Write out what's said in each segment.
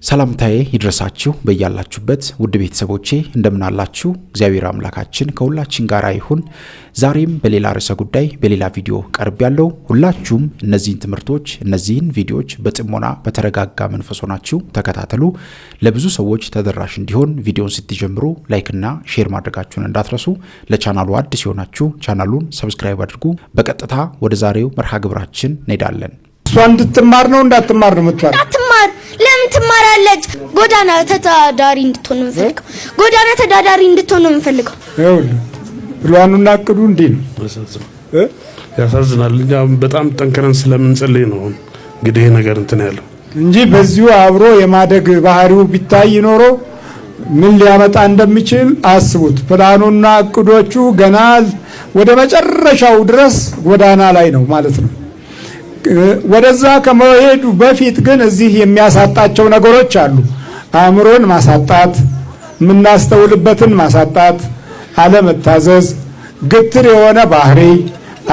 ሰላምታዬ ይድረሳችሁ በእያላችሁበት ውድ ቤተሰቦቼ እንደምን አላችሁ? እግዚአብሔር አምላካችን ከሁላችን ጋር ይሁን። ዛሬም በሌላ ርዕሰ ጉዳይ በሌላ ቪዲዮ ቀርብ ያለው ሁላችሁም እነዚህን ትምህርቶች እነዚህን ቪዲዮዎች በጥሞና በተረጋጋ መንፈስ ሆናችሁ ተከታተሉ። ለብዙ ሰዎች ተደራሽ እንዲሆን ቪዲዮን ስትጀምሩ ላይክና ሼር ማድረጋችሁን እንዳትረሱ። ለቻናሉ አዲስ የሆናችሁ ቻናሉን ሰብስክራይብ አድርጉ። በቀጥታ ወደ ዛሬው መርሃ ግብራችን እንሄዳለን። እሷ እንድትማር ነው እንዳትማር ነው የምትማር? አትማር። ለምን ትማራለች? ጎዳና ተዳዳሪ እንድትሆን ነው የምፈልገው። ጎዳና ተዳዳሪ እንድትሆን ነው የምፈልገው። ይኸውልህ ብሏኑና አቅዱ እንዴ ነው ያሳዝናል። እኛ በጣም ጠንከረን ስለምንጸልይ ነው እንግዲህ ነገር እንትን ያለው እንጂ በዚሁ አብሮ የማደግ ባህሪው ቢታይ ኖሮ ምን ሊያመጣ እንደሚችል አስቡት። ፕላኑና አቅዶቹ ገና ወደ መጨረሻው ድረስ ጎዳና ላይ ነው ማለት ነው። ወደዛ ከመሄዱ በፊት ግን እዚህ የሚያሳጣቸው ነገሮች አሉ። አእምሮን ማሳጣት፣ የምናስተውልበትን ማሳጣት፣ አለመታዘዝ፣ ግትር የሆነ ባህሪ፣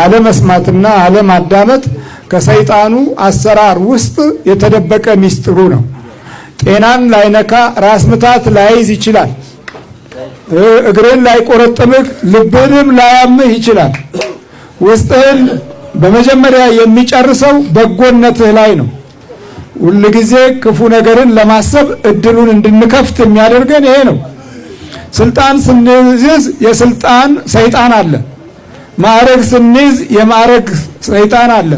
አለመስማትና አለማዳመጥ ከሰይጣኑ አሰራር ውስጥ የተደበቀ ሚስጥሩ ነው። ጤናን ላይነካ፣ ራስ ምታት ላይዝ ይችላል። እግርን ላይቆረጥምህ፣ ልብንም ላያምህ ይችላል። ውስጥህን በመጀመሪያ የሚጨርሰው በጎነትህ ላይ ነው። ሁሉ ጊዜ ክፉ ነገርን ለማሰብ እድሉን እንድንከፍት የሚያደርገን ይሄ ነው። ስልጣን ስንይዝ የስልጣን ሰይጣን አለ። ማዕረግ ስንይዝ የማዕረግ ሰይጣን አለ።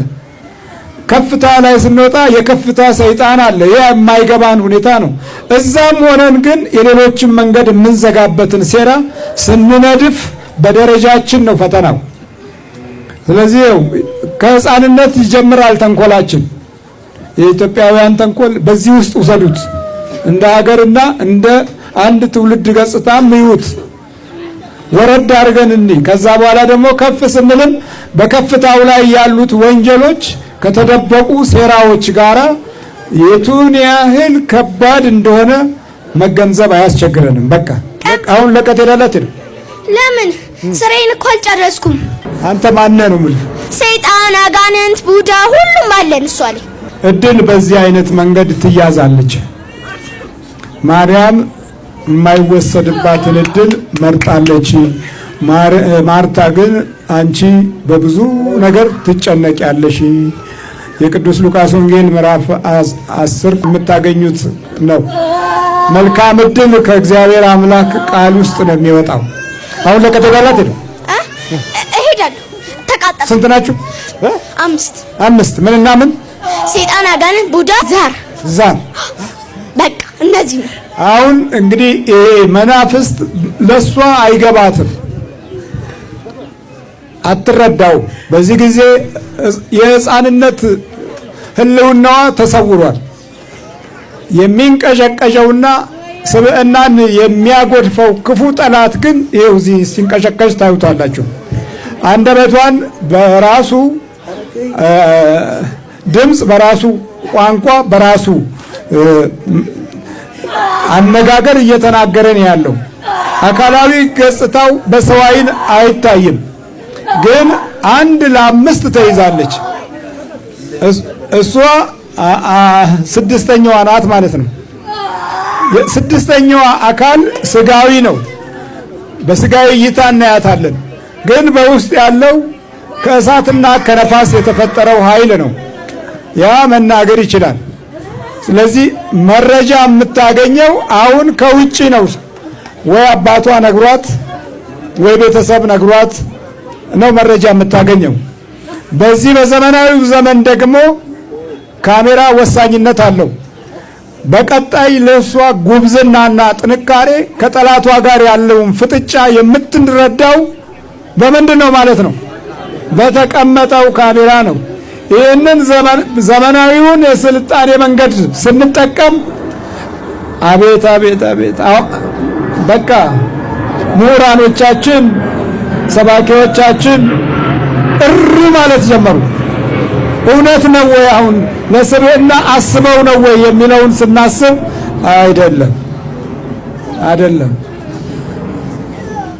ከፍታ ላይ ስንወጣ የከፍታ ሰይጣን አለ። ይሄ የማይገባን ሁኔታ ነው። እዛም ሆነን ግን የሌሎችን መንገድ የምንዘጋበትን ሴራ ስንነድፍ በደረጃችን ነው ፈተናው። ስለዚህ ከህፃንነት ይጀምራል ተንኮላችን። የኢትዮጵያውያን ተንኮል በዚህ ውስጥ ውሰዱት። እንደ ሀገርና እንደ አንድ ትውልድ ገጽታም ይዩት። ወረድ አድርገን እንይ። ከዛ በኋላ ደግሞ ከፍ ስንልም በከፍታው ላይ ያሉት ወንጀሎች ከተደበቁ ሴራዎች ጋራ የቱን ያህል ከባድ እንደሆነ መገንዘብ አያስቸግረንም። በቃ አሁን ለቀት ሄዳላት ነው። ለምን ስራዬን እኮ አልጨረስኩም። አንተ ማነህ ነው ምን? ሰይጣን፣ አጋንንት፣ ቡዳ ሁሉም አለን እሷ ላይ። እድል በዚህ አይነት መንገድ ትያዛለች። ማርያም የማይወሰድባትን እድል መርጣለች። ማርታ ግን አንቺ በብዙ ነገር ትጨነቂያለሽ። የቅዱስ ሉቃስ ወንጌል ምዕራፍ 10 የምታገኙት ነው። መልካም እድል ከእግዚአብሔር አምላክ ቃል ውስጥ ነው የሚወጣው። አሁን ለከተጋላት ነው እሄዳለሁ። ተቃጠለ። ስንት ናችሁ? አምስት ምንና ምን? ሰይጣን፣ አጋንንት፣ ቡዳ፣ ዛር። በቃ እነዚህ ነው። አሁን እንግዲህ ይሄ መናፍስት ለሷ አይገባትም፣ አትረዳው። በዚህ ጊዜ የህፃንነት ህልውናዋ ተሰውሯል። የሚንቀዠቀዠውና ስብዕናን የሚያጎድፈው ክፉ ጠላት ግን ይኸው እዚህ ሲንቀዠቀዥ ታዩታላችሁ። አንደበቷን በራሱ ድምፅ፣ በራሱ ቋንቋ፣ በራሱ አነጋገር እየተናገረ ነው ያለው። አካላዊ ገጽታው በሰው ዓይን አይታይም፣ ግን 1 ለ5 ተይዛለች። እሷ 6ኛዋ ናት ማለት ነው። 6ኛዋ አካል ስጋዊ ነው። በስጋዊ እይታ እናያታለን፣ ግን በውስጥ ያለው ከእሳትና ከነፋስ የተፈጠረው ኃይል ነው። ያ መናገር ይችላል። ስለዚህ መረጃ የምታገኘው አሁን ከውጪ ነው። ወይ አባቷ ነግሯት ወይ ቤተሰብ ነግሯት ነው መረጃ የምታገኘው። በዚህ በዘመናዊው ዘመን ደግሞ ካሜራ ወሳኝነት አለው። በቀጣይ ለሷ ጉብዝናና ጥንካሬ ከጠላቷ ጋር ያለውን ፍጥጫ የምትረዳው በምንድን ነው ማለት ነው? በተቀመጠው ካሜራ ነው። ይህንን ዘመናዊውን የስልጣኔ መንገድ ስንጠቀም አቤት አቤት አቤት! በቃ ምሁራኖቻችን፣ ሰባኪዎቻችን እሪ ማለት ጀመሩ። እውነት ነው ወይ? አሁን ለስብዕና አስበው ነው ወይ የሚለውን ስናስብ አይደለም።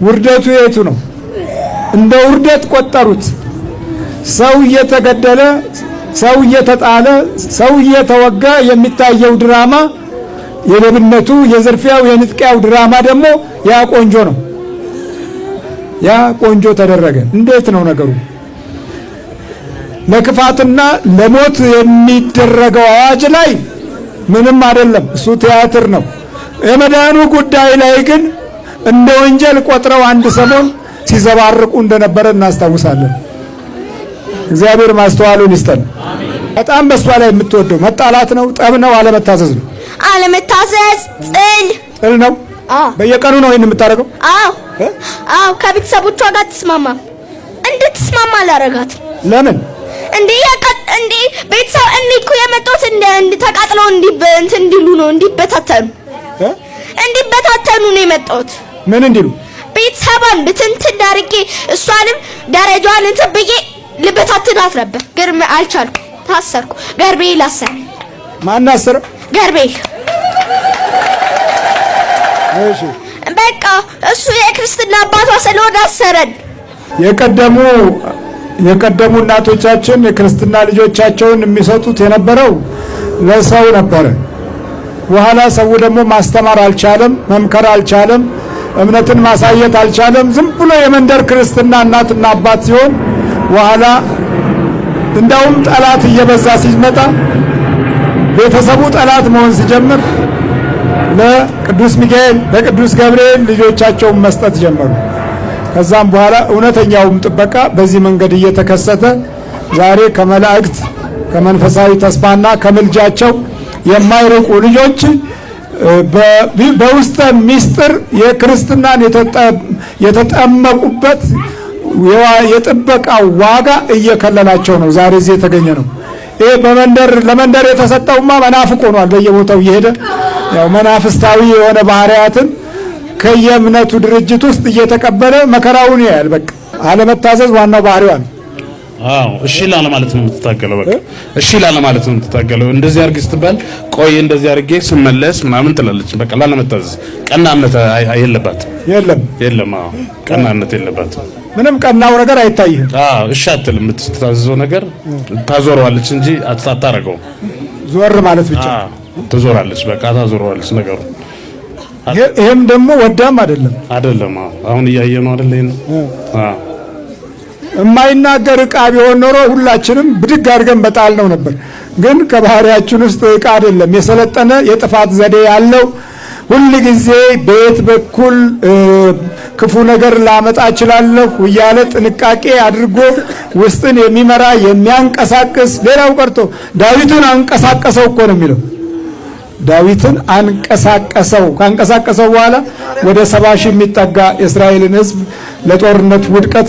ውርደቱ የቱ ነው? እንደ ውርደት ቆጠሩት። ሰው እየተገደለ፣ ሰው እየተጣለ፣ ሰው እየተወጋ የሚታየው ድራማ የሌብነቱ የዝርፊያው የንጥቂያው ድራማ ደግሞ ያ ቆንጆ ነው። ያ ቆንጆ ተደረገ። እንዴት ነው ነገሩ? ለክፋትና ለሞት የሚደረገው አዋጅ ላይ ምንም አይደለም፣ እሱ ቲያትር ነው። የመዳኑ ጉዳይ ላይ ግን እንደ ወንጀል ቆጥረው አንድ ሰሞን ሲዘባርቁ እንደነበረ እናስታውሳለን። እግዚአብሔር ማስተዋሉን ይስጠን። በጣም በሷ ላይ የምትወደው መጣላት ነው፣ ጠብ ነው፣ አለመታዘዝ ነው። አለመታዘዝ ጥል ነው። በየቀኑ ነው ይሄን የምታደርገው? አዎ ከቤተሰቦቿ ጋር ትስማማም እንድትስማማ አላረጋት። ለምን እንዴ ቤተሰብ እኮ የመጣሁት ተቃጥለው እንዲሉ ነው፣ እንዲበታተኑ ነው የመጣሁት። ምን እንዲሉ? ቤተሰቧን ብትንትን አድርጌ እሷንም ደረጃዋን እንትን ብዬ ልበታትናት ነበር፣ ግን አልቻልኩም። ታሰርኩ። ገርቤል አሰረኝ። ማን አሰረ? ገርቤል። እሺ በቃ እሱ የክርስትና አባቷ ስለሆነ አሰረን። የቀደሙ እናቶቻችን የክርስትና ልጆቻቸውን የሚሰጡት የነበረው ለሰው ነበረ። በኋላ ሰው ደግሞ ማስተማር አልቻለም፣ መምከር አልቻለም፣ እምነትን ማሳየት አልቻለም። ዝም ብሎ የመንደር ክርስትና እናትና አባት ሲሆን በኋላ እንዳውም ጠላት እየበዛ ሲመጣ ቤተሰቡ ጠላት መሆን ሲጀምር ለቅዱስ ሚካኤል ለቅዱስ ገብርኤል ልጆቻቸውን መስጠት ጀመሩ። ከዛም በኋላ እውነተኛውም ጥበቃ በዚህ መንገድ እየተከሰተ ዛሬ ከመላእክት ከመንፈሳዊ ተስፋና ከምልጃቸው የማይርቁ ልጆች በውስጠ ሚስጥር የክርስትናን የተጠመቁበት የጥበቃ ዋጋ እየከለላቸው ነው ዛሬ እዚህ የተገኘ ነው። ይሄ ለመንደር የተሰጠውማ መናፍቅ ሆኗል። በየቦታው እየሄደ ያው መናፍስታዊ የሆነ ባህሪያትን ከየእምነቱ ድርጅት ውስጥ እየተቀበለ መከራውን ያያል። በቃ አለመታዘዝ ዋናው ባህሪዋ ነው። እሺ ላለ ማለት ነው የምትታገለው። በቃ እሺ ላለ ማለት ነው የምትታገለው። እንደዚህ አርግ ስትባል ቆይ እንደዚህ አርጌ ስመለስ ምናምን ትላለች። በቃ ላለመታዘዝ ቀናነት የለም። ቀናነት የለባት። ምንም ቀናው ነገር አይታይም። እሺ አትልም። የምትታዘዘው ነገር ታዞረዋለች እንጂ አታረገው። ዞር ማለት ብቻ ትዞራለች። በቃ ታዞረዋለች ነገሩ። ይሄም ደግሞ ወዳም አይደለም። አሁን እያየነው አይደል? ይሄን የማይናገር ዕቃ ቢሆን ኖሮ ሁላችንም ብድግ አድርገን በጣልነው ነበር። ግን ከባህሪያችን ውስጥ ዕቃ አይደለም። የሰለጠነ የጥፋት ዘዴ ያለው ሁሉ ጊዜ በየት በኩል ክፉ ነገር ላመጣ እችላለሁ እያለ ጥንቃቄ አድርጎ ውስጥን የሚመራ የሚያንቀሳቅስ። ሌላው ቀርቶ ዳዊትን አንቀሳቀሰው እኮ ነው የሚለው። ዳዊትን አንቀሳቀሰው። ካንቀሳቀሰው በኋላ ወደ 70 ሺህ የሚጠጋ የእስራኤልን ሕዝብ ለጦርነት ውድቀት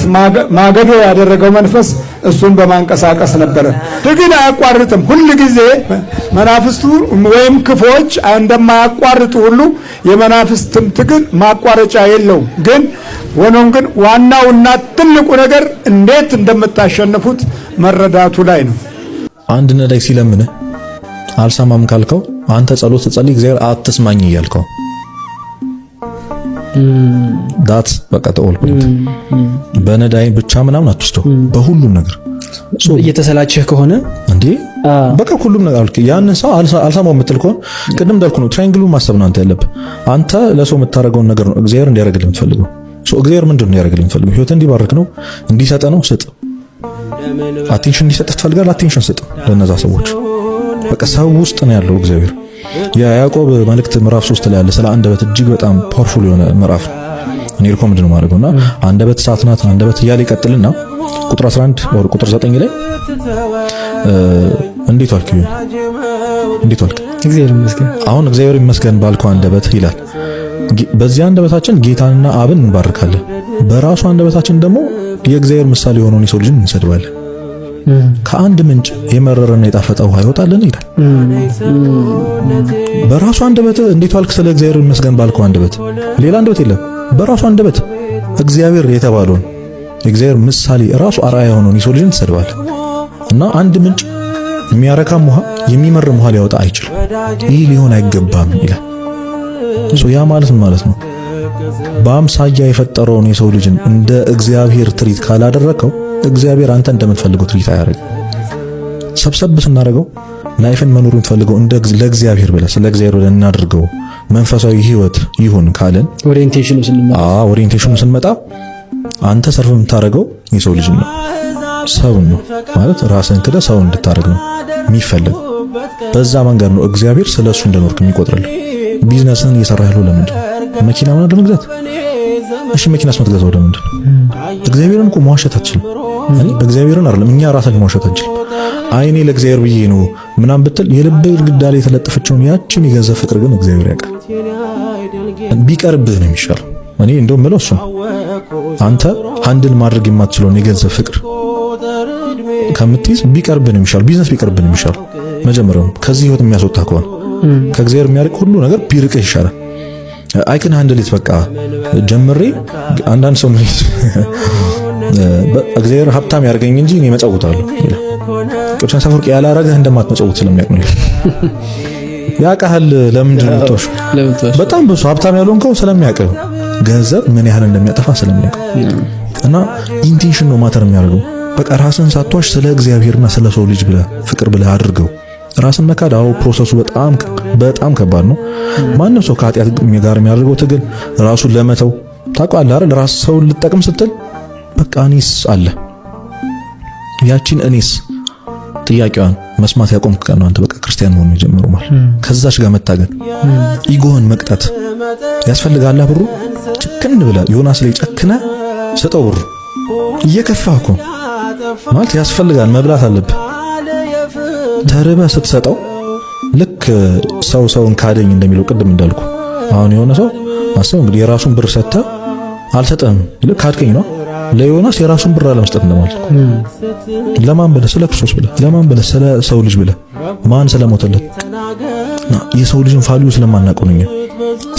ማገዶ ያደረገው መንፈስ እሱን በማንቀሳቀስ ነበረ። ትግል አያቋርጥም። ሁሉ ጊዜ መናፍስቱ ወይም ክፎች እንደማያቋርጡ ሁሉ የመናፍስትም ትግል ማቋረጫ የለውም። ግን ሆኖም ግን ዋናውና ትልቁ ነገር እንዴት እንደምታሸንፉት መረዳቱ ላይ ነው። አንድ ነዳይ ሲለምን አልሰማም ካልከው አንተ ጸሎት ጸልይ እግዚአብሔር አትስማኝ እያልከው ዳት በቃ ተኦል ፖይንት። በነዳይ ብቻ ምናምን አትስቶ በሁሉም ነገር እየተሰላቸህ ከሆነ እንዴ በቃ ሁሉም ነገር አልክ። ያንን ሰው አልሰማው የምትል ከሆነ ቅድም እንዳልኩ ነው ትራያንግሉን ማሰብ ነው አንተ ያለብህ። አንተ ለሰው የምታረገውን ነገር ነው እግዚአብሔር እንዲያረግልህ የምትፈልገው። እግዚአብሔር ምንድን ነው ያረግልህ የምትፈልገው? ህይወት እንዲባርክ ነው እንዲሰጥ ነው። ስጥ። አቴንሽን እንዲሰጥ ትፈልጋለህ? አቴንሽን ስጥ ለነዛ ሰዎች። በቃ ሰው ውስጥ ነው ያለው እግዚአብሔር። የያዕቆብ መልእክት ምዕራፍ 3 ላይ ያለ ስለ አንደበት እጅግ በጣም ፓወርፉል የሆነ ምዕራፍ እኔ ሪኮመንድ ነው ማድረግና አንደበት እሳት ናት፣ አንደበት እያለ ይቀጥልና ቁጥር 11 ወር ቁጥር 9 ላይ እንዴት ዋልክ እግዚአብሔር ይመስገን። አሁን እግዚአብሔር ይመስገን ባልከው አንደበት ይላል። በዚህ አንደበታችን ጌታንና አብን እንባርካለን፣ በራሱ አንደበታችን ደግሞ የእግዚአብሔር ምሳሌ የሆነውን የሰው ልጅን እንሰድባለን። ከአንድ ምንጭ የመረረና የጣፈጠ ውሃ ይወጣልን ይላል። በራሱ አንደበት እንዴት ዋልክ ስለ እግዚአብሔር ይመስገን ባልከው አንደበት፣ ሌላ አንደበት የለም። በራሱ አንደበት እግዚአብሔር የተባለውን የእግዚአብሔር ምሳሌ ራሱ አርአያ የሆነውን የሰው ልጅን ትሰድባል። እና አንድ ምንጭ የሚያረካም ውሃ የሚመርም ውሃ ሊያወጣ አይችልም። ይህ ሊሆን አይገባም ይላል። ያ ማለት ነው በአምሳያ የፈጠረውን የሰው ልጅን እንደ እግዚአብሔር ትሪት ካላደረከው እግዚአብሔር አንተ እንደምትፈልገው ትሪት አያደርግም። ሰብሰብ ስናደርገው ላይፍን መኖር የምትፈልገው እንደ ለእግዚአብሔር ብለህ ስለ እግዚአብሔር ብለህ እናድርገው መንፈሳዊ ህይወት ይሁን ካለን ኦሪየንቴሽኑ ስንመጣ አንተ ሰርፍ የምታደርገው የሰው ልጅ ነው ሰው ነው ማለት ራስን ክደ ሰው እንድታደርግ ነው የሚፈልግ በዛ መንገድ ነው እግዚአብሔር ስለሱ እንደኖርክ የሚቆጥርልህ ቢዝነስን እየሰራህ ያለው ለምንድን መኪና ምናምን ለመግዛት እሺ መኪናስ የምትገዛው ለምንድን እግዚአብሔርን እኮ መዋሸት አትችልም እኔ እግዚአብሔርን አይደለም እኛ ራሳችን መዋሸት አንችልም አይኔ ለእግዚአብሔር ብዬ ነው ምናምን ብትል የልብ ግድግዳ ላይ የተለጠፈችውን ያቺን የገንዘብ ፍቅር ግን እግዚአብሔር ያውቃል ቢቀርብህ ነው የሚሻለው እኔ እንደውም ምለው እሱ አንተ ሃንድል ማድረግ የማትችለውን የገንዘብ ፍቅር ከምትይዝ ቢቀርብህ ነው የሚሻለው ቢዝነስ ቢቀርብህ ነው የሚሻለው መጀመሪያው ከዚህ ህይወት የሚያስወጣ ከሆነ ከእግዚአብሔር የሚያርቅ ሁሉ ነገር ቢርቅህ ይሻላል አይከን ሃንድል ኢት በቃ ጀምሬ አንዳንድ ሰው እግዚአብሔር ሀብታም ያርገኝ እንጂ እኔ መጸውታለሁ ቅዱስ አፈወርቅ ያላረገህ እንደማትመጸውት ስለሚያውቅ ነው ያውቃል ለምንድን ነው ተወሽ በጣም ብዙ ሀብታም ያልሆንከው ስለሚያውቅ ገንዘብ ምን ያህል እንደሚያጠፋ ስለሚያውቅ እና ኢንቴንሽን ነው ማተር የሚያደርገው በቃ ራስን ሳትዋሽ ስለ እግዚአብሔርና ስለ ሰው ልጅ ብለህ ፍቅር ብለህ አድርገው ራስን መካዳው ፕሮሰሱ በጣም ከባድ ነው ማንም ሰው ከኃጢአት ጋር የሚያደርገው ትግል ራሱን ለመተው ታውቃለህ አይደል ራስ ሰው ልጠቅም ስትል በቃ እኔስ አለ ያቺን እኔስ ጥያቄዋን መስማት ያቆምክ ቀን ነው አንተ በቃ ክርስቲያን መሆን የጀመረው ማለት ከዛች ጋር መታገል ኢጎን መቅጣት ያስፈልጋል ብሩ ጭክን ብለ ዮናስ ላይ ጨክነ ሰጠው ብሩ እየከፋህ እኮ ማለት ያስፈልጋል መብላት አለብህ ተርበ ስትሰጠው ልክ ሰውን ካደኝ እንደሚለው ቅድም እንዳልኩ አሁን የሆነ ሰው አሰብ እንግዲህ የራሱን ብር ሰጠ አልሰጠም ይልቅ ካድከኝ ነው ለዮናስ የራሱን ብር አለመስጠት እንደማለት ለማን ብለህ ስለ ክርስቶስ ብለህ ለማን ብለህ ስለ ሰው ልጅ ብለህ ማን ስለሞተለት የሰው ልጅን ቫልዩ ስለማናውቀው ነው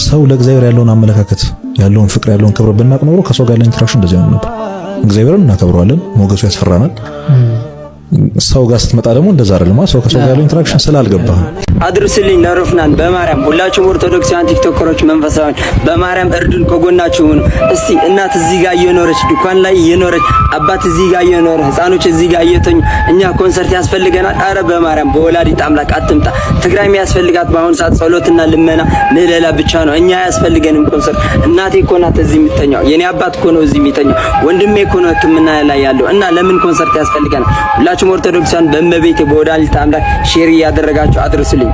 ሰው ለእግዚአብሔር ያለውን አመለካከት ያለውን ፍቅር ያለውን ክብር ብናውቅ ኖሮ ከሰው ጋር ኢንተራክሽን እንደዚህ ነው ነበር እግዚአብሔርን እናከብረዋለን ሞገሱ ያስፈራናል ሰው ጋር ስትመጣ ደግሞ እንደዛ አይደለም ሰው ከሰው ጋር ያለው ኢንተራክሽን ስላልገባ አድርስልኝ ለሮፍናን በማርያም ሁላችሁም ኦርቶዶክሳውያን ቲክቶከሮች መንፈሳውያን በማርያም እርዱን ከጎናችሁ ሁኑ እስቲ እናት እዚህ ጋር እየኖረች ድኳን ላይ እየኖረች አባት እዚህ ጋር እየኖረ ህፃኖች እዚህ ጋር እየተኙ እኛ ኮንሰርት ያስፈልገናል አረ በማርያም በወላዲት አምላክ አትምጣ ትግራይ የሚያስፈልጋት በአሁኑ ሰዓት ጸሎትና ልመና ምህለላ ብቻ ነው እኛ ያስፈልገንም ኮንሰርት እናቴ እኮ ናት እዚህ የምትተኛው የኔ አባት እኮ ነው እዚህ የሚተኛው ወንድሜ እኮ ነው ህክምና ላይ ያለው እና ለምን ኮንሰርት ያስፈልገናል ሁላችሁም ኦርቶዶክሳውያን በእመቤቴ በወላዲት አምላክ ሼር ያደረጋችሁ አድርሱልኝ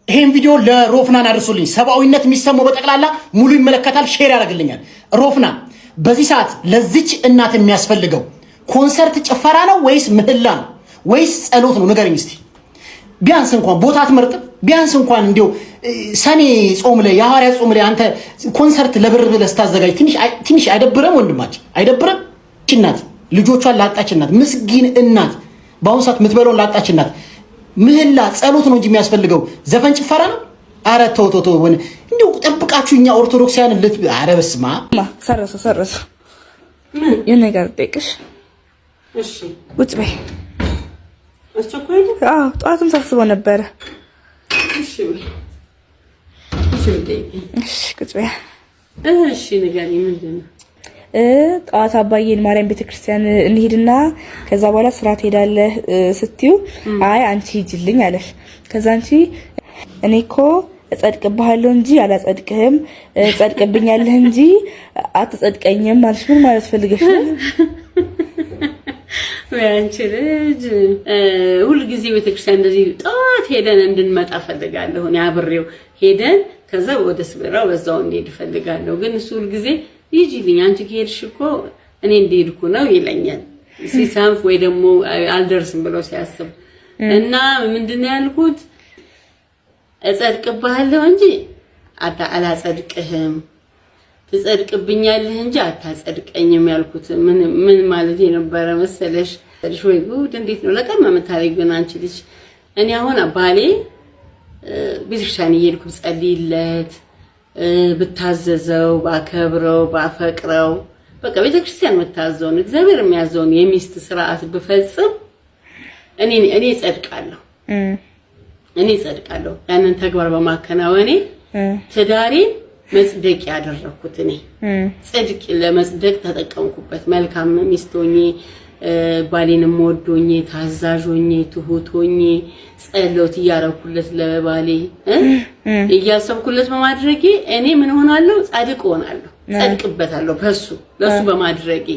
ይሄን ቪዲዮ ለሮፍናን አድርሱልኝ ሰብአዊነት የሚሰማው በጠቅላላ ሙሉ ይመለከታል ሼር ያደርግልኛል ሮፍናን በዚህ ሰዓት ለዚች እናት የሚያስፈልገው ኮንሰርት ጭፈራ ነው ወይስ ምህላ ነው ወይስ ጸሎት ነው ንገረኝ እስቲ ቢያንስ እንኳን ቦታ አትመርጥ ቢያንስ እንኳን እንዲው ሰኔ ጾም ላይ የሐዋርያ ጾም ላይ አንተ ኮንሰርት ለብር ብለህ ስታዘጋጅ ትንሽ አይደብረም ወንድማችን አይደብረም እናት ልጆቿን ላጣች እናት ምስኪን እናት በአሁን ሰዓት የምትበለውን ላጣች እናት ምህላ ጸሎት ነው እንጂ የሚያስፈልገው ዘፈን ጭፈራ ነው አረ ተው እንዴው ጠብቃችሁ እኛ ኦርቶዶክሳውያን አረ በስማ ሰረሰ የነገር ጠቅሽ እሺ ውጭ በይ አስቸኳይ ነው ጠዋትም ሳስበው ነበር እሺ ቁጭ በይ እሺ ንገሪ ምንድነው ጠዋት አባዬን ማርያም ቤተክርስቲያን እንሂድና ከዛ በኋላ ስራ ትሄዳለህ ስትዩ አይ አንቺ ሂጂልኝ አለሽ ከዛ አንቺ እኔኮ እጸድቅብሃለሁ እንጂ አላጸድቅህም ጸድቅብኛለህ እንጂ አትጸድቀኝም ማለት ምን ማለት ፈልገሽ ነው ወያንቺ ልጅ ሁሉ ጊዜ ቤተክርስቲያን እንደዚህ ጠዋት ሄደን እንድንመጣ ፈልጋለሁ እኔ አብሬው ሄደን ከዛ ወደ ስብራው በዛው እንሄድ ፈልጋለሁ ግን እሱ ሁሉ ጊዜ ይጂልኝ አንቺ ከሄድሽ እኮ እኔ እንደሄድኩ ነው ይለኛል ሲሳንፍ ወይ ደግሞ አልደርስም ብሎ ሲያስብ እና ምንድነው ያልኩት እጸድቅብሃለሁ እንጂ አላጸድቅህም ትጸድቅብኛለህ እንጂ አታጸድቀኝም ያልኩት ምን ማለት የነበረ መሰለሽ ወይ ጉድ እንዴት ነው ለቀማ መታረጊውን አንቺ ልጅ እኔ አሁን አባሌ ቤተክርስቲያን እየሄድኩ ጸልይለት ብታዘዘው ባከብረው ባፈቅረው በቃ ቤተክርስቲያን መታዘውን እግዚአብሔር የሚያዘውን የሚስት ስርዓት በፈጽም እኔ ጸድቃለሁ ያንን ተግባር በማከናወኔ ትዳሬ መጽደቅ ያደረኩት እኔ ጽድቅ ለመጽደቅ ተጠቀምኩበት። መልካም ሚስቶኜ ባሌንም ወዶኜ ታዛዦኜ ትሁቶኜ ጸሎት ያረኩለት ለባሌ እያሰብኩለት በማድረጌ እኔ ምን ሆናለሁ? ጻድቅ ሆናለሁ፣ ጸድቅበታለሁ ለሱ በማድረጌ።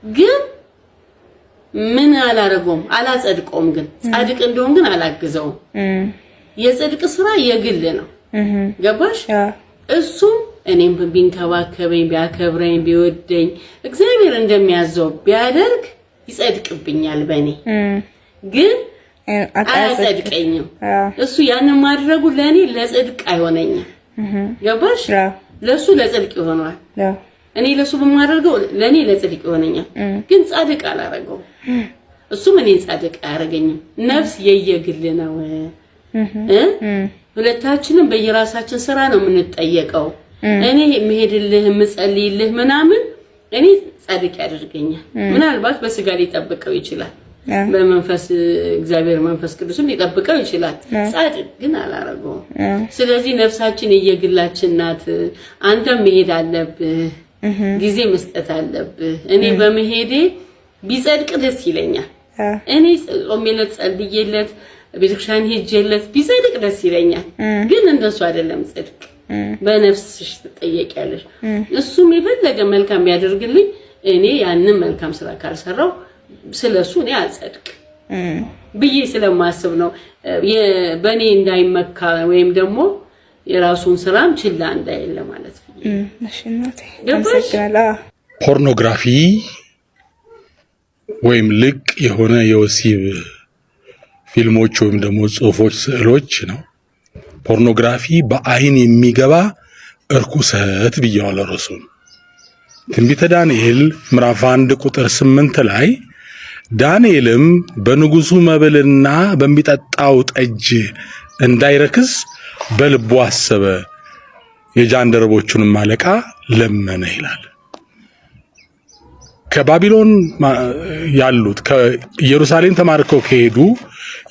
ግን ምን አላረገውም፣ አላጸድቀውም። ግን ጻድቅ እንደሆን ግን አላግዘውም። የጽድቅ ስራ የግል ነው። ገባሽ? እሱም እኔም ቢንከባከበኝ ቢያከብረኝ ቢወደኝ እግዚአብሔር እንደሚያዘው ቢያደርግ ይጸድቅብኛል በእኔ። ግን አያጸድቀኝም። እሱ ያንን ማድረጉ ለእኔ ለጽድቅ አይሆነኝም። ገባሽ? ለሱ ለጽድቅ ይሆናል። እኔ ለሱ በማደርገው ለኔ ለጽድቅ ይሆነኛል። ግን ጻድቅ አላረገው። እሱም እኔ ጻድቅ አያረገኝም። ነፍስ የየግል ነው። ሁለታችንም በየራሳችን ስራ ነው የምንጠየቀው። እኔ መሄድልህ ምጸልይልህ ምናምን እኔ ጻድቅ ያደርገኛል። ምናልባት በስጋ ሊጠብቀው ይችላል፣ በመንፈስ እግዚአብሔር መንፈስ ቅዱስም ሊጠብቀው ይችላል። ጻድቅ ግን አላረገውም። ስለዚህ ነፍሳችን የየግላችን ናት። አንተም መሄድ አለብህ፣ ጊዜ መስጠት አለብህ። እኔ በመሄዴ ቢጸድቅ ደስ ይለኛል። እኔ ጾሜለት ጸልዬለት ቤተክርስቲያን ሄጄለት ቢጸድቅ ደስ ይለኛል። ግን እንደሱ አይደለም ጽድቅ። በነፍስሽ ትጠየቂያለሽ። እሱም የፈለገ መልካም ቢያደርግልኝ እኔ ያንን መልካም ስራ ካልሰራው ስለሱ እኔ አልጸድቅ ብዬ ስለማስብ ነው። በእኔ እንዳይመካ ወይም ደግሞ የራሱን ስራም ችላ እንዳይል ማለት ነው። ፖርኖግራፊ ወይም ልቅ የሆነ የወሲብ ፊልሞች ወይም ደግሞ ጽሁፎች፣ ስዕሎች ነው። ፖርኖግራፊ በአይን የሚገባ እርኩሰት ብየዋለሁ ርዕሱን። ትንቢተ ዳንኤል ምዕራፍ 1 ቁጥር 8 ላይ ዳንኤልም በንጉሱ መብልና በሚጠጣው ጠጅ እንዳይረክስ በልቡ አሰበ፣ የጃንደረቦቹንም አለቃ ለመነ ይላል። ከባቢሎን ያሉት ከኢየሩሳሌም ተማርከው ከሄዱ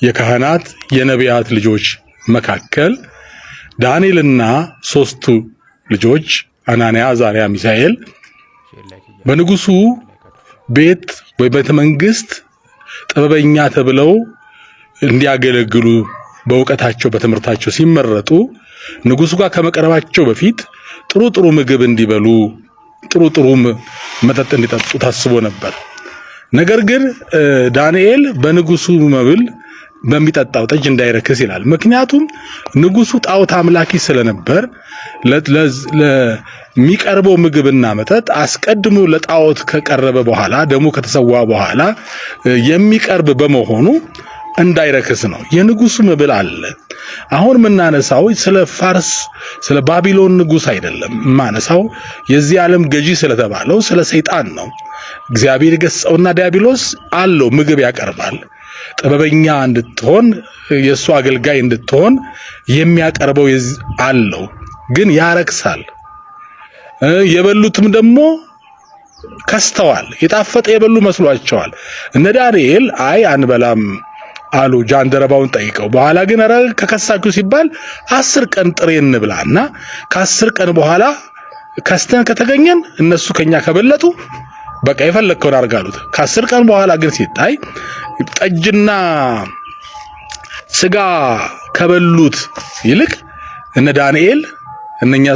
የካህናት የነቢያት ልጆች መካከል ዳንኤልና 3ቱ ልጆች አናንያ፣ አዛርያ፣ ሚሳኤል በንጉሱ ቤት ወይ ቤተ መንግስት ጥበበኛ ተብለው እንዲያገለግሉ በእውቀታቸው በትምህርታቸው ሲመረጡ ንጉሱ ጋር ከመቀረባቸው በፊት ጥሩ ጥሩ ምግብ እንዲበሉ ጥሩ ጥሩ መጠጥ እንዲጠጡ ታስቦ ነበር። ነገር ግን ዳንኤል በንጉሱ መብል በሚጠጣው ጠጅ እንዳይረክስ ይላል። ምክንያቱም ንጉሱ ጣዖት አምላኪ ስለነበር ለሚቀርበው ምግብና መጠጥ አስቀድሞ ለጣዖት ከቀረበ በኋላ ደሙ ከተሰዋ በኋላ የሚቀርብ በመሆኑ እንዳይረክስ ነው። የንጉሱ መብል አለ። አሁን የምናነሳው ስለ ፋርስ ስለ ባቢሎን ንጉስ አይደለም። የማነሳው የዚህ ዓለም ገዢ ስለተባለው ስለ ሰይጣን ነው። እግዚአብሔር ገጸውና ዲያብሎስ አለው ምግብ ያቀርባል። ጥበበኛ እንድትሆን የሱ አገልጋይ እንድትሆን የሚያቀርበው አለው፣ ግን ያረክሳል። የበሉትም ደግሞ ከስተዋል። የጣፈጠ የበሉ መስሏቸዋል። እነ ዳንኤል አይ አንበላም አሉ። ጃንደረባውን ጠይቀው በኋላ ግን አረ ከከሳችሁ ሲባል 10 ቀን ጥሬ እንብላና ከ10 ቀን በኋላ ከስተን ከተገኘን እነሱ ከኛ ከበለጡ በቃ የፈለከውን አርጋሉት። ከ10 ቀን በኋላ ግን ሲታይ ጠጅና ስጋ ከበሉት ይልቅ እነ ዳንኤል እነኛ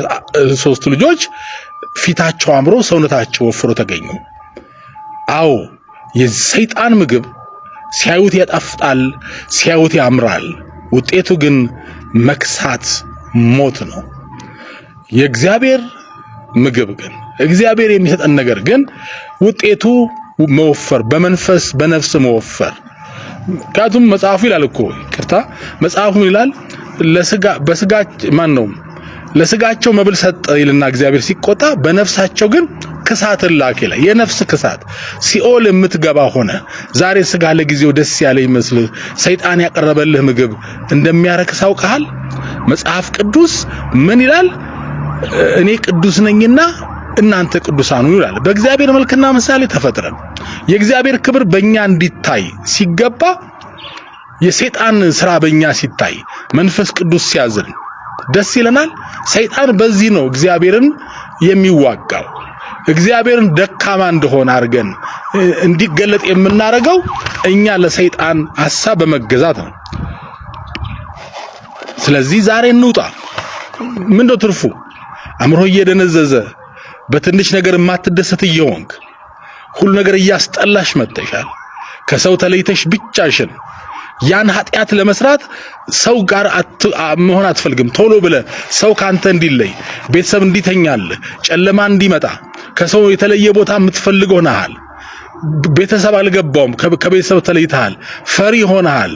3 ልጆች ፊታቸው አምሮ ሰውነታቸው ወፍሮ ተገኙ። አዎ የሰይጣን ምግብ ሲያዩት ያጣፍጣል፣ ሲያዩት ያምራል። ውጤቱ ግን መክሳት፣ ሞት ነው። የእግዚአብሔር ምግብ ግን እግዚአብሔር የሚሰጠን ነገር ግን ውጤቱ መወፈር፣ በመንፈስ በነፍስ መወፈር። ምክንያቱም መጽሐፉ ይላል እኮ ቅርታ መጽሐፉ ይላል ለስጋቸው መብል ሰጠ ይልና እግዚአብሔር ሲቆጣ በነፍሳቸው ግን ክሳትን ላከ ይላል። የነፍስ ክሳት ሲኦል የምትገባ ሆነ። ዛሬ ስጋ ለጊዜው ደስ ያለ ይመስልህ ሰይጣን ያቀረበልህ ምግብ እንደሚያረክስ አውቀሃል? መጽሐፍ ቅዱስ ምን ይላል? እኔ ቅዱስ ነኝና እናንተ ቅዱሳን ሁኑ ይላል። በእግዚአብሔር መልክና ምሳሌ ተፈጥረን የእግዚአብሔር ክብር በእኛ እንዲታይ ሲገባ የሰይጣን ስራ በእኛ ሲታይ መንፈስ ቅዱስ ሲያዝን ደስ ይለናል። ሰይጣን በዚህ ነው እግዚአብሔርን የሚዋጋው። እግዚአብሔርን ደካማ እንደሆነ አድርገን እንዲገለጥ የምናደርገው እኛ ለሰይጣን ሐሳብ በመገዛት ነው። ስለዚህ ዛሬ እንውጣ። ምንድነው ትርፉ? አእምሮ እየደነዘዘ በትንሽ ነገር የማትደሰት እየሆንክ ሁሉ ነገር እያስጠላሽ መጥተሻል። ከሰው ተለይተሽ ብቻሽን ያን ኃጢአት ለመስራት ሰው ጋር መሆን አትፈልግም። ቶሎ ብለ ሰው ካንተ እንዲለይ፣ ቤተሰብ እንዲተኛል፣ ጨለማ እንዲመጣ ከሰው የተለየ ቦታ የምትፈልግ ሆነሃል። ቤተሰብ አልገባውም፣ ከቤተሰብ ተለይተሃል። ፈሪ ሆነሃል፣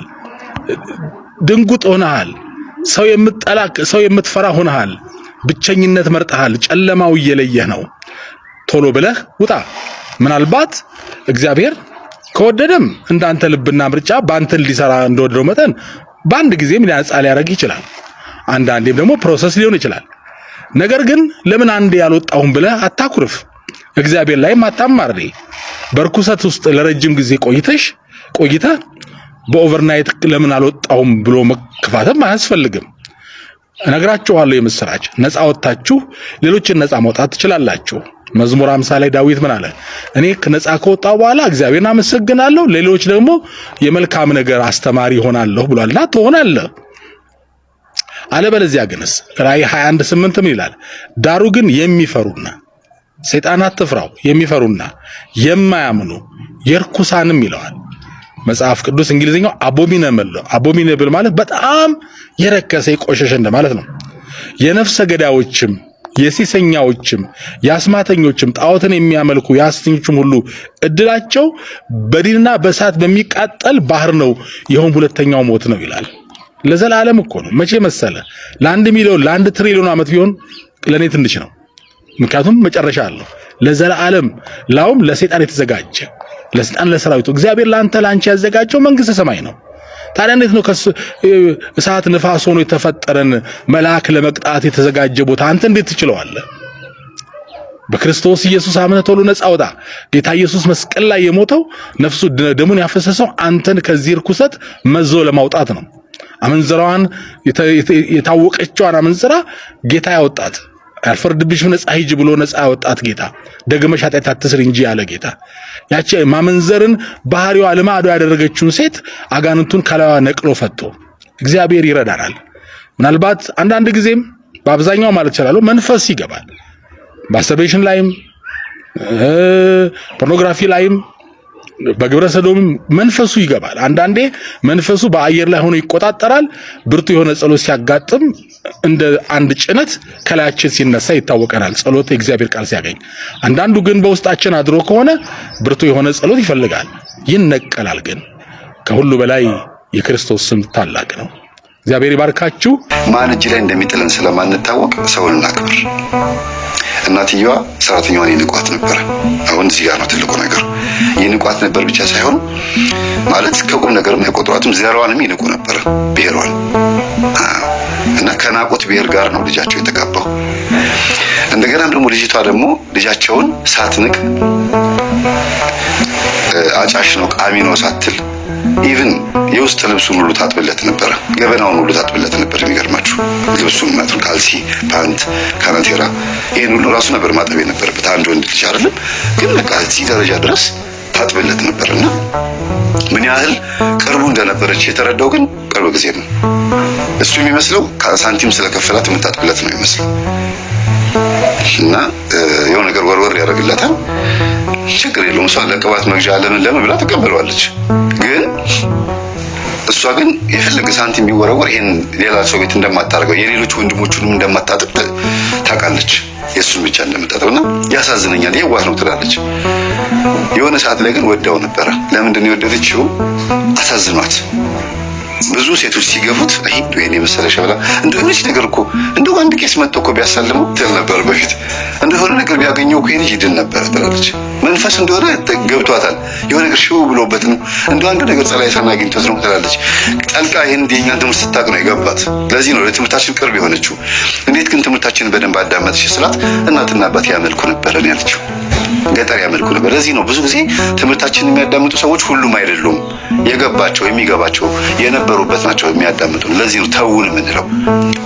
ድንጉጥ ሆነሃል፣ ሰው የምትጠላ ሰው የምትፈራ ሆነሃል። ብቸኝነት መርጠሃል። ጨለማው እየለየህ ነው። ቶሎ ብለህ ውጣ። ምናልባት እግዚአብሔር ከወደደም እንዳንተ ልብና ምርጫ ባንተ ሊሰራ እንደወደደው መጠን በአንድ ጊዜም ሊያጻ ሊያረግ ይችላል። አንዳንዴም ደግሞ ፕሮሰስ ሊሆን ይችላል። ነገር ግን ለምን አንዴ ያልወጣሁም ብለህ አታኩርፍ። እግዚአብሔር ላይም አታማርሪ። በርኩሰት ውስጥ ለረጅም ጊዜ ቆይተህ በኦቨርናይት ለምን አልወጣሁም ብሎ መከፋተም አያስፈልግም። እነግራችኋለሁ የምስራች፣ ነፃ ወጣችሁ ሌሎችን ነፃ ማውጣት ትችላላችሁ። መዝሙር 50 ላይ ዳዊት ምን አለ? እኔ ነፃ ከወጣሁ በኋላ እግዚአብሔርን አመሰግናለሁ፣ ሌሎች ደግሞ የመልካም ነገር አስተማሪ ሆናለሁ ብሏልና ትሆናለህ። አለበለዚያ ግንስ ራእይ 21:8 ምን ይላል? ዳሩ ግን የሚፈሩና ሰይጣን አትፍራው፣ የሚፈሩና የማያምኑ የርኩሳንም ይለዋል መጽሐፍ ቅዱስ። እንግሊዝኛው አቦሚነብል ማለት በጣም የረከሰ የቆሸሸ እንደማለት ነው። የነፍሰ ገዳዮችም የሲሰኛዎችም የአስማተኞችም ጣዖትን የሚያመልኩ የሐሰተኞችም ሁሉ እድላቸው በዲንና በእሳት በሚቃጠል ባህር ነው፣ ይኸውም ሁለተኛው ሞት ነው ይላል። ለዘላለም እኮ ነው። መቼ መሰለ? ለ1 ሚሊዮን ለ1 ትሪሊዮን ዓመት ቢሆን ለኔ ትንሽ ነው። ምክንያቱም መጨረሻ አለው። ለዘላለም ላውም ለሰይጣን የተዘጋጀ ለሰይጣን ለሰራዊቱ እግዚአብሔር ላንቺ ያዘጋጀው መንግስተ ሰማይ ነው። ታዲያ እንዴት ነው እሳት ንፋስ ሆኖ የተፈጠረን መልአክ ለመቅጣት የተዘጋጀ ቦታ አንተ እንዴት ትችለዋለህ? በክርስቶስ ኢየሱስ አምነህ ቶሎ ነፃ ወጣ። ጌታ ኢየሱስ መስቀል ላይ የሞተው ነፍሱ ደሙን ያፈሰሰው አንተን ከዚህ ርኩሰት መዞ ለማውጣት ነው። አመንዝራዋን የታወቀችዋን አመንዝራ ጌታ ያወጣት፣ አልፈርድብሽም ነፃ ሂጂ ብሎ ነፃ ያወጣት ጌታ፣ ደግመሽ ኃጢአት አትስሪ እንጂ ያለ ጌታ፣ ያቺ ማመንዘርን ባህሪዋ ልማዷ ያደረገችውን ሴት አጋንንቱን ከላዋ ነቅሎ ፈቶ እግዚአብሔር ይረዳናል። ምናልባት አንዳንድ ጊዜም በአብዛኛው ማለት ይችላል መንፈስ ይገባል። ማስተርቤሽን ላይም ፖርኖግራፊ ላይም በግብረ ሰዶም መንፈሱ ይገባል። አንዳንዴ መንፈሱ በአየር ላይ ሆኖ ይቆጣጠራል። ብርቱ የሆነ ጸሎት ሲያጋጥም እንደ አንድ ጭነት ከላያችን ሲነሳ ይታወቀናል፣ ጸሎት የእግዚአብሔር ቃል ሲያገኝ። አንዳንዱ ግን በውስጣችን አድሮ ከሆነ ብርቱ የሆነ ጸሎት ይፈልጋል፣ ይነቀላል። ግን ከሁሉ በላይ የክርስቶስ ስም ታላቅ ነው። እግዚአብሔር ይባርካችሁ። ማን እጅ ላይ እንደሚጥለን ስለማንታወቅ ሰውን እናክብር። እናትየዋ ሰራተኛዋን ይንቋት ነበር። አሁን እዚህ ጋር ነው ትልቁ ነገር። ይንቋት ነበር ብቻ ሳይሆን ማለት ከቁም ነገርም አይቆጥሯትም፣ ዘሯንም ይንቁ ነበር፣ ብሔሯን። እና ከናቁት ብሔር ጋር ነው ልጃቸው የተጋባው። እንደገናም ደግሞ ልጅቷ ደግሞ ልጃቸውን ሳትንቅ አጫሽ ነው ቃሚ ነው ሳትል ኢቭን የውስጥ ልብሱን ሁሉ ታጥብለት ነበር፣ ገበናውን ሁሉ ታጥብለት ነበር። የሚገርማችሁ ልብሱን ማለት ካልሲ፣ ፓንት፣ ካናቴራ ይሄን ሁሉ ራሱ ነበር ማጠብ የነበረበት። አንድ ወንድ ልጅ አይደለም ግን በቃ እዚህ ደረጃ ድረስ ታጥብለት ነበርና ምን ያህል ቅርቡ እንደነበረች የተረዳው ግን ቅርብ ጊዜ ነው። እሱ የሚመስለው ሳንቲም ስለከፈላት የምታጥብለት ነው የሚመስለው እና የሆነ ነገር ወርወር ያደርግላታል። ችግር የለውም እሷ ለቅባት መግዣ ለምን ብላ ተቀበለዋለች። ግን እሷ ግን የፈለገ ሳንቲም ቢወረወር ይሄን ሌላ ሰው ቤት እንደማታደርገው የሌሎች ወንድሞቹንም እንደማታጥብ ታውቃለች። የእሱን ብቻ እንደምታጥብና ያሳዝነኛል የዋህ ነው ትላለች። የሆነ ሰዓት ላይ ግን ወዳው ነበረ። ለምንድን ነው የወደደችው? አሳዝኗት። ብዙ ሴቶች ሲገፉት አይ ወይኔ መሰለሽ ብላ እንደሆነች ነገር እኮ እንደው አንድ ቄስ መጥቶ እኮ ቢያሳልመው ትል ነበር በፊት። እንደሆነ ነገር ቢያገኘው እኮ ይድን ነበር ትላለች። መንፈስ እንደሆነ ገብቷታል። የሆነ ነገር ሽው ብሎበት ነው እንደው አንድ ነገር ጸላይ ሰና አግኝቶት ነው ትላለች። ጠልቃ ይሄን የኛ ትምህርት ስታቅ ነው የገባት። ለዚህ ነው ለትምህርታችን ቅርብ የሆነችው። እንዴት ግን ትምህርታችንን በደንብ አዳመጥሽ ስላት እናትና አባት ያመልኩ ነበር ነው ያለችው። ገጠር ያመልኩ ነበር። ለዚህ ነው ብዙ ጊዜ ትምህርታችንን የሚያዳምጡ ሰዎች ሁሉም አይደሉም፣ የገባቸው የሚገባቸው የነበሩበት ናቸው የሚያዳምጡ። ለዚህ ነው ተውን የምንለው።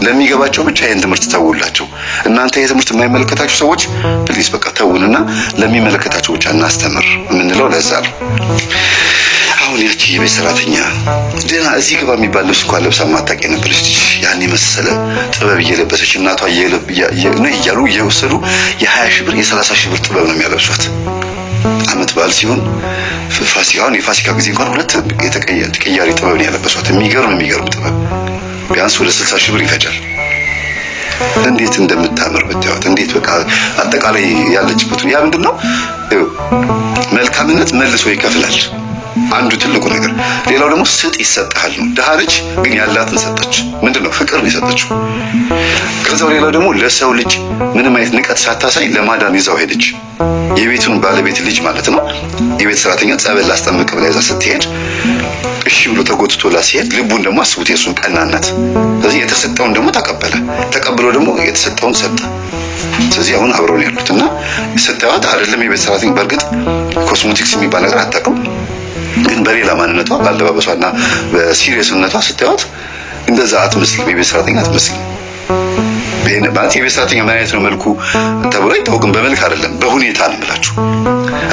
ለሚገባቸው ብቻ ይህን ትምህርት ተውላቸው። እናንተ ይህ ትምህርት የማይመለከታችሁ ሰዎች ፕሊዝ በቃ ተውንና ለሚመለከታቸው ብቻ እናስተምር የምንለው ለዛ ነው። አሁን ያቺ የቤት ሰራተኛ ደህና እዚህ ግባ የሚባል ልብስ እንኳን ለብሳ ማታውቅ የነበረች ልጅ ያን የመሰለ ጥበብ እየለበሰች እናቷ እያሉ እየወሰዱ የ20 ሺህ ብር የ30 ሺህ ብር ጥበብ ነው የሚያለብሷት። አመት በዓል ሲሆን ፋሲካውን የፋሲካ ጊዜ እንኳን ሁለት ተቀያሪ ጥበብ ነው ያለበሷት። የሚገርም ጥበብ ቢያንስ ወደ 60 ሺህ ብር ይፈጃል። እንዴት እንደምታምር ብታዩት፣ እንዴት በቃ አጠቃላይ ያለችበት ያ ምንድነው መልካምነት መልሶ ይከፍላል። አንዱ ትልቁ ነገር። ሌላው ደግሞ ስጥ ይሰጣል ነው። ደሃ ልጅ ግን ያላትን ሰጠች። ምንድነው ፍቅር ነው የሰጠችው። ከዛው ሌላው ደግሞ ለሰው ልጅ ምንም አይነት ንቀት ሳታሳይ ለማዳን ይዛው ሄደች። የቤቱን ባለቤት ልጅ ማለት ነው። የቤት ሰራተኛ ጸበል ላስጠምቅ ብላ ይዛ ስትሄድ እሺ ብሎ ተጎትቶላ ሲሄድ ልቡን ደግሞ አስቡት የሱን ቀናነት። ስለዚህ የተሰጠውን ደግሞ ተቀብሎ ደግሞ የተሰጠውን ሰጠ። ስለዚህ አሁን አብረው ነው ያሉትና ስታዩት አይደለም የቤት ሰራተኛ በእርግጥ ኮስሞቲክስ የሚባል ነገር አታውቅም፣ ግን በሌላ ማንነቷ ባለባበሷና በሲሪየስነቷ ስታዩት እንደዛ አትመስልም። የቤት ሰራተኛ አትመስልም። ማለት የቤት ሰራተኛ ምን አይነት ነው መልኩ ተብሎ አይታወቅም። በመልክ አይደለም በሁኔታ ነው የምላችሁ።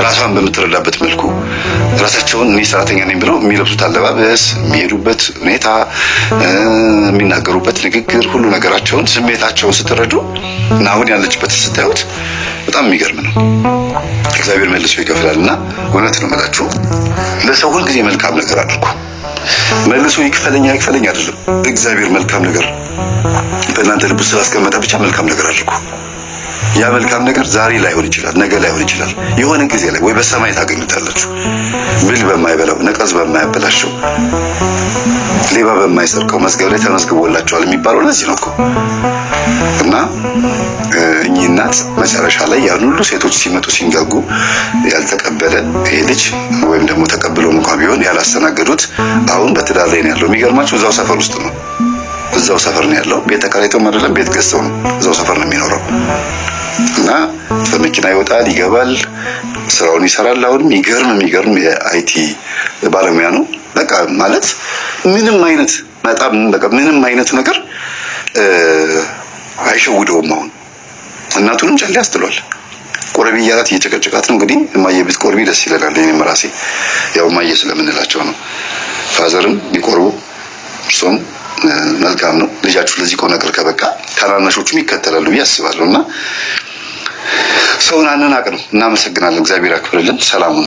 ራሷን በምትረዳበት መልኩ ራሳቸውን እኔ ሰራተኛ ነኝ ብለው የሚለብሱት አለባበስ፣ የሚሄዱበት ሁኔታ፣ የሚናገሩበት ንግግር፣ ሁሉ ነገራቸውን ስሜታቸውን ስትረዱ እና አሁን ያለችበት ስታዩት በጣም የሚገርም ነው። እግዚአብሔር መልሶ ይከፍላልና እውነት ነው የምላችሁ። ለሰው ሁል ጊዜ መልካም ነገር አድርጉ። መልሶ ይክፈለኛ አይደለም። እግዚአብሔር መልካም ነገር በእናንተ ልብ ውስጥ ስላስቀመጠ ብቻ መልካም ነገር አድርጉ። ያ መልካም ነገር ዛሬ ላይሆን ይችላል፣ ነገ ላይሆን ይችላል። የሆነ ጊዜ ላይ ወይ በሰማይ ታገኙታላችሁ። ብል በማይበላው ነቀዝ በማያበላሸው ሌባ በማይሰርቀው መዝገብ ላይ ተመዝግቦላቸዋል የሚባለው ለዚህ ነው እኮ። እና እኚህ እናት መጨረሻ ላይ ያን ሁሉ ሴቶች ሲመጡ ሲንጋጉ ያልተቀበለ ይሄ ልጅ ወይም ደግሞ ተቀብለው እንኳን ቢሆን ያላስተናገዱት አሁን በትዳር ላይ ነው ያለው። የሚገርማችሁ እዛው ሰፈር ውስጥ ነው። እዛው ሰፈር ነው ያለው። ቤት ተከራይተው አይደለም፣ ቤት ገዝተው ነው። እዛው ሰፈር ነው የሚኖረው እና በመኪና ይወጣል ይገባል፣ ስራውን ይሰራል። አሁን የሚገርም የአይቲ ባለሙያ ነው። በቃ ማለት ምንም አይነት ነገር አይሸውደውም። አሁን እናቱንም ጨሌ አስጥሏል። ቆርቢ እያላት እየጨቀጨቃት ነው። እንግዲህ እማዬ ቤት ቆርቢ ደስ ይለናል። እኔም ራሴ ያው እማዬ ስለምንላቸው ነው። ፋዘርም ቢቆርቡ እርሶም መልካም ነው። ልጃችሁ ለዚህ ቆ ነገር ከበቃ ታናናሾቹም ይከተላሉ ብዬ አስባለሁ። እና ሰውን አንናቅ ነው። እናመሰግናለን። እግዚአብሔር ያክብርልን። ሰላሙን